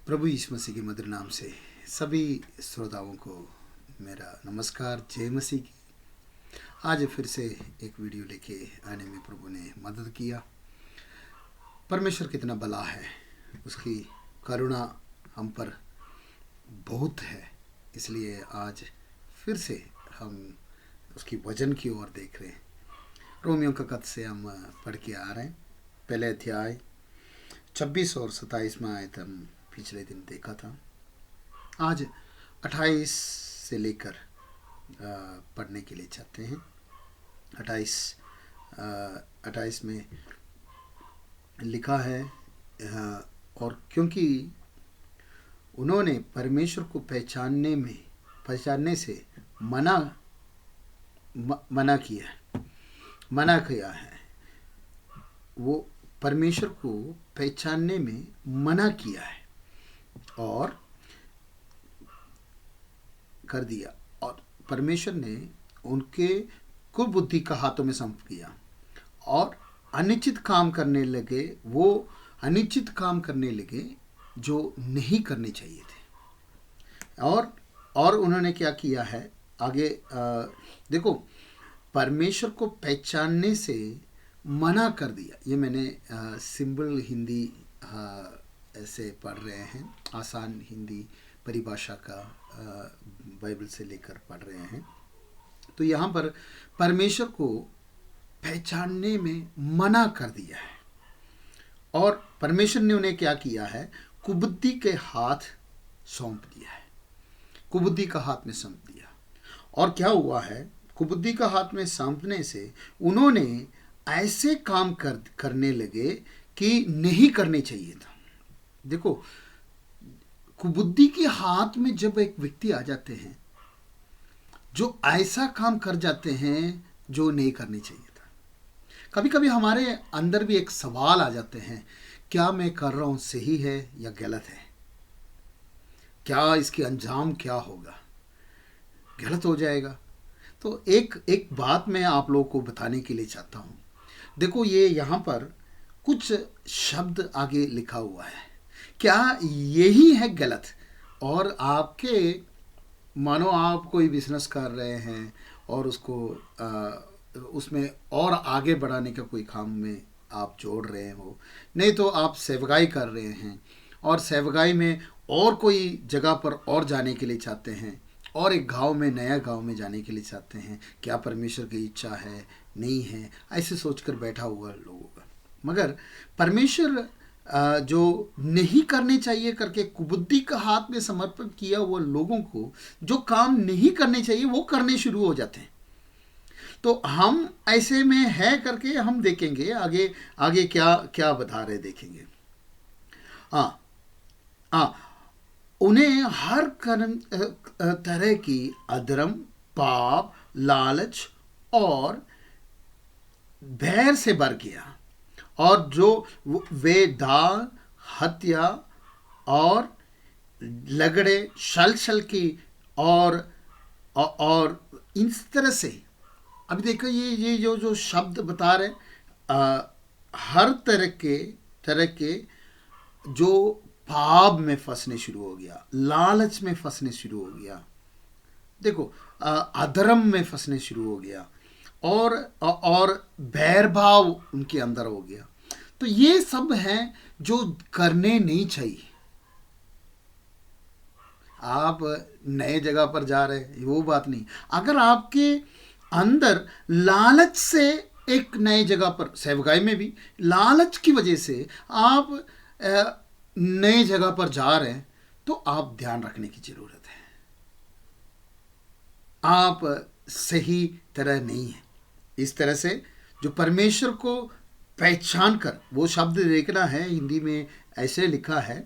प्रभु यीशु मसीह के मधुर नाम से सभी श्रोताओं को मेरा नमस्कार। जय मसीह की। आज फिर से एक वीडियो लेके आने में प्रभु ने मदद किया। परमेश्वर कितना भला है, उसकी करुणा हम पर बहुत है। इसलिए आज फिर से हम उसकी वचन की ओर देख रहे हैं। रोमियो का खत से हम पढ़ के आ रहे हैं। पहले अध्याय 26 और 27 में आयत हम पिछले दिन देखा था। आज 28 से लेकर पढ़ने के लिए चाहते हैं। 28 में लिखा है, और क्योंकि उन्होंने परमेश्वर को पहचानने से मना किया है। वो परमेश्वर को पहचानने में मना किया है और कर दिया, और परमेश्वर ने उनके कुबुद्धि का हाथों में सौंप दिया और अनिश्चित काम करने लगे जो नहीं करने चाहिए थे। और उन्होंने क्या किया है आगे देखो, परमेश्वर को पहचानने से मना कर दिया। ये मैंने सिंपल हिंदी ऐसे पढ़ रहे हैं, आसान हिंदी परिभाषा का बाइबल से लेकर पढ़ रहे हैं। तो यहाँ पर परमेश्वर को पहचानने में मना कर दिया है और परमेश्वर ने उन्हें क्या किया है, कुबुद्धि के हाथ सौंप दिया है। कुबुद्धि का हाथ में सौंप दिया। और क्या हुआ है, कुबुद्धि का हाथ में सौंपने से उन्होंने ऐसे काम करने लगे कि नहीं करने चाहिए था। देखो, कुबुद्धि के हाथ में जब एक व्यक्ति आ जाते हैं जो ऐसा काम कर जाते हैं जो नहीं करने चाहिए था। कभी कभी हमारे अंदर भी एक सवाल आ जाते हैं, क्या मैं कर रहा हूं सही है या गलत है? क्या इसके अंजाम क्या होगा? गलत हो जाएगा। तो एक बात मैं आप लोगों को बताने के लिए चाहता हूं। देखो, ये यहाँ पर कुछ शब्द आगे लिखा हुआ है। क्या यही है गलत? और आपके मानो आप कोई बिजनेस कर रहे हैं और उसको उसमें और आगे बढ़ाने का कोई काम में आप जोड़ रहे हो, नहीं तो आप सेवकाई कर रहे हैं और सेवकाई में और कोई जगह पर और जाने के लिए चाहते हैं और एक नया गांव में जाने के लिए चाहते हैं। क्या परमेश्वर की इच्छा है, नहीं है, ऐसे सोचकर बैठा हुआ लोगों का। मगर परमेश्वर जो नहीं करने चाहिए करके कुबुद्धि का हाथ में समर्पण किया हुआ लोगों को जो काम नहीं करने चाहिए वो करने शुरू हो जाते हैं। तो हम ऐसे में है करके हम देखेंगे आगे क्या क्या बता रहे देखेंगे। उन्हें हर तरह की अधर्म, पाप, लालच और बैर से भर गया, और जो वे दान, हत्या और लगड़े, छल की और इस तरह से। अभी देखो, ये जो शब्द बता रहे, हर तरह के जो पाप में फंसने शुरू हो गया, लालच में फंसने शुरू हो गया, देखो अधर्म में फंसने शुरू हो गया और बैर भाव उनके अंदर हो गया। तो ये सब हैं जो करने नहीं चाहिए। आप नए जगह पर जा रहे हैं, वो बात नहीं। अगर आपके अंदर लालच से एक नए जगह पर, सेवकाई में भी लालच की वजह से आप नए जगह पर जा रहे हैं, तो आप ध्यान रखने की जरूरत है। आप सही तरह नहीं है। इस तरह से जो परमेश्वर को पहचान कर, वो शब्द देखना है, हिंदी में ऐसे लिखा है,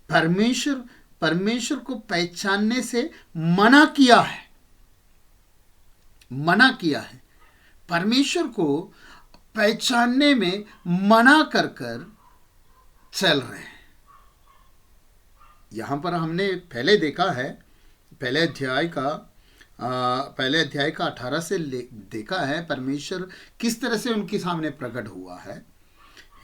परमेश्वर को पहचानने से मना किया है। परमेश्वर को पहचानने में मना कर चल रहे हैं। यहां पर हमने पहले देखा है, पहले अध्याय का 18 से देखा है परमेश्वर किस तरह से उनके सामने प्रकट हुआ है।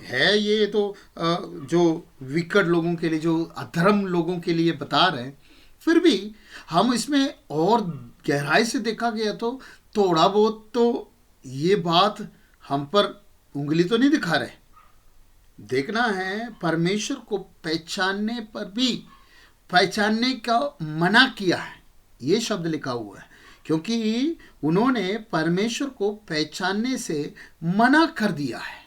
है ये तो जो विकट लोगों के लिए, जो अधर्म लोगों के लिए बता रहे हैं, फिर भी हम इसमें और गहराई से देखा गया तो थोड़ा बहुत तो ये बात हम पर उंगली तो नहीं दिखा रहे। देखना है परमेश्वर को पहचानने पर भी पहचानने का मना किया है, ये शब्द लिखा हुआ है, क्योंकि उन्होंने परमेश्वर को पहचानने से मना कर दिया है,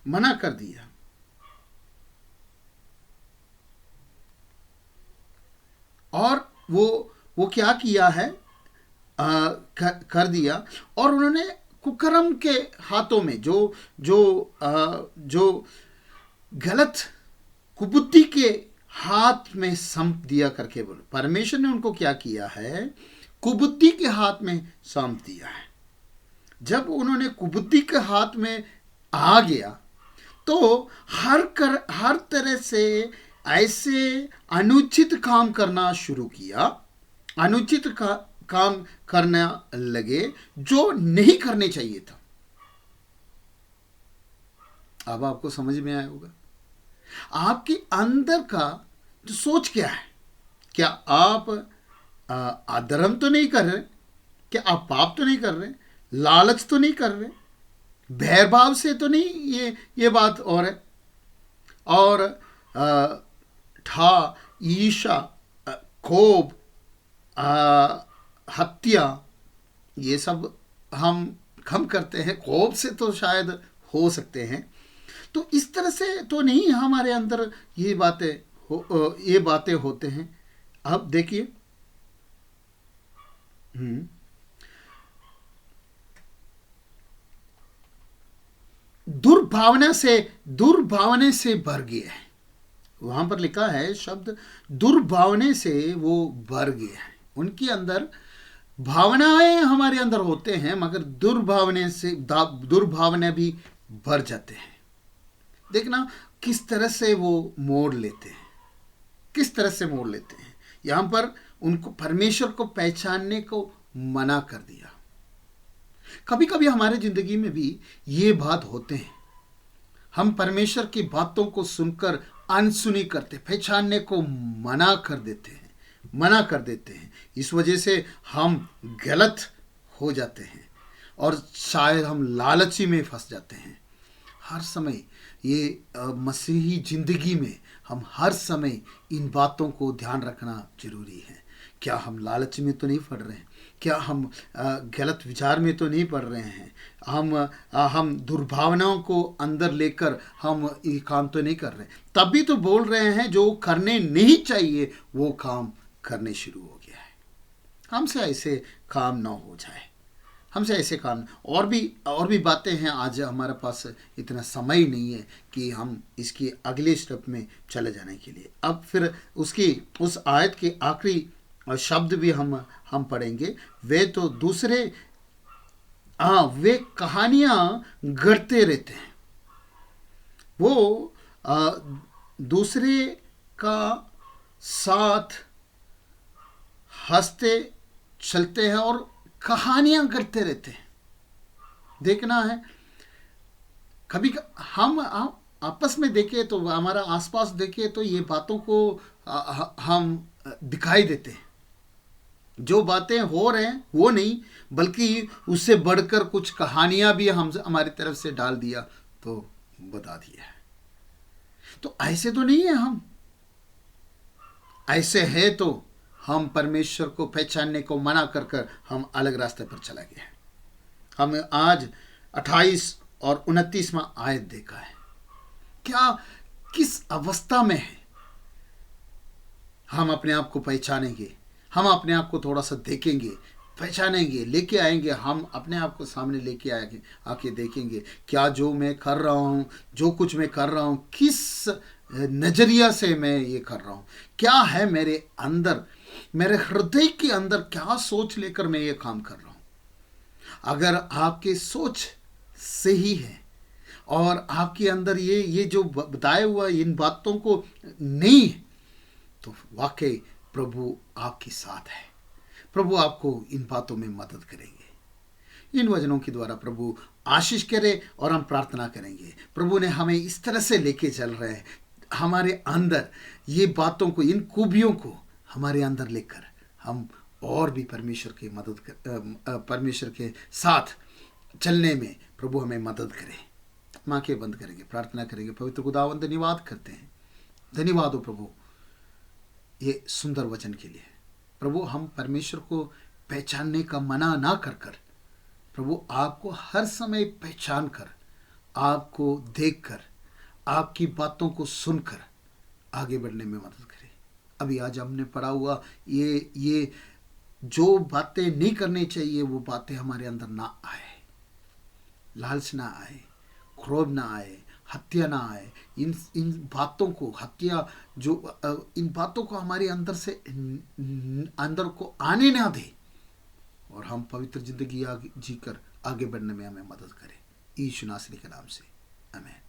मना कर दिया। और वो क्या किया है, कर दिया। और उन्होंने कुकर्म के हाथों में जो गलत कुबुद्धि के हाथ में सौंप दिया करके बोले, परमेश्वर ने उनको क्या किया है, कुबुद्धि के हाथ में सौंप दिया है। जब उन्होंने कुबुद्धि के हाथ में आ गया तो हर तरह से ऐसे अनुचित काम करना शुरू किया, अनुचित काम करना लगे जो नहीं करने चाहिए था। अब आपको समझ में आया होगा आपके अंदर का जो सोच क्या है। क्या आप अधर्म तो नहीं कर रहे, क्या आप पाप तो नहीं कर रहे, लालच तो नहीं कर रहे, भैरभाव से तो नहीं ये बात और है। और ठा, ईर्ष्या, कोप, हत्या, ये सब हम कम करते हैं, कोप से तो शायद हो सकते हैं। तो इस तरह से तो नहीं हमारे अंदर ये बातें होते हैं। अब देखिए, दुर्भावना से भर गया है। वहां पर लिखा है शब्द दुर्भावने से वो भर गया है। उनके अंदर भावनाएं हमारे अंदर होते हैं, मगर दुर्भावना भी भर जाते हैं। देखना किस तरह से वो मोड़ लेते हैं, किस तरह से मोड़ लेते हैं। यहां पर उनको परमेश्वर को पहचानने को मना कर दिया। कभी कभी हमारे जिंदगी में भी ये बात होते हैं, हम परमेश्वर की बातों को सुनकर अनसुनी करते, पहचानने को मना कर देते हैं। इस वजह से हम गलत हो जाते हैं और शायद हम लालची में फंस जाते हैं। हर समय ये मसीही जिंदगी में हम हर समय इन बातों को ध्यान रखना जरूरी है। क्या हम लालच में तो नहीं पड़ रहे हैं, क्या हम गलत विचार में तो नहीं पड़ रहे हैं, हम दुर्भावनाओं को अंदर लेकर हम ये काम तो नहीं कर रहे। तभी तो बोल रहे हैं जो करने नहीं चाहिए वो काम करने शुरू हो गया है। हमसे ऐसे काम ना हो जाए, हमसे ऐसे काम। और भी बातें हैं, आज हमारे पास इतना समय नहीं है कि हम इसकी अगले स्टेप में चले जाने के लिए। अब फिर उस आयत के आखिरी शब्द भी हम पढ़ेंगे। वे तो वे कहानियां गढ़ते रहते हैं, वो दूसरे का साथ हंसते चलते हैं और कहानियां करते रहते हैं। देखना है, कभी हम आपस में देखें तो हमारा आसपास देखें तो ये बातों को हम दिखाई देते हैं। जो बातें हो रहे हैं वो नहीं, बल्कि उससे बढ़कर कुछ कहानियां भी हमारी तरफ से डाल दिया तो बता दिया है। तो ऐसे तो नहीं है हम, ऐसे है तो हम परमेश्वर को पहचानने को मना कर हम अलग रास्ते पर चला गए हैं। हम आज 28 और 29वां आयत देखा है। क्या किस अवस्था में है हम अपने आप को पहचानेंगे, हम अपने आप को थोड़ा सा देखेंगे, पहचानेंगे, लेके आएंगे, हम अपने आप को सामने लेके आके देखेंगे क्या जो मैं कर रहा हूँ, जो कुछ मैं कर रहा हूँ, किस नजरिया से मैं ये कर रहा हूँ, क्या है मेरे अंदर, मेरे हृदय के अंदर क्या सोच लेकर मैं ये काम कर रहा हूँ। अगर आपके सोच सही है और आपके अंदर ये जो बताया हुआ इन बातों को नहीं है, तो वाकई प्रभु आपके साथ है, प्रभु आपको इन बातों में मदद करेंगे। इन वचनों के द्वारा प्रभु आशीष करे और हम प्रार्थना करेंगे। प्रभु ने हमें इस तरह से लेके चल रहे हैं, हमारे अंदर ये बातों को, इन खूबियों को हमारे अंदर लेकर हम और भी परमेश्वर की मदद कर, परमेश्वर के साथ चलने में प्रभु हमें मदद करे। हम आंखें बंद करेंगे, प्रार्थना करेंगे। पवित्र खुदावंद धन्यवाद करते हैं, धन्यवाद हो प्रभु ये सुंदर वचन के लिए। प्रभु हम परमेश्वर को पहचानने का मना ना कर कर प्रभु आपको हर समय पहचान कर, आपको देख कर, आपकी बातों को सुनकर आगे बढ़ने में मदद करें। अभी आज हमने पढ़ा हुआ ये जो बातें नहीं करनी चाहिए वो बातें हमारे अंदर ना आए, लालच ना आए, क्रोध ना आए, हत्या ना आए। इन बातों को, हत्या जो इन बातों को हमारे अंदर से अंदर को आने ना दे और हम पवित्र जिंदगी जीकर आगे बढ़ने में हमें मदद करें। यीशु नासरी के नाम से आमीन।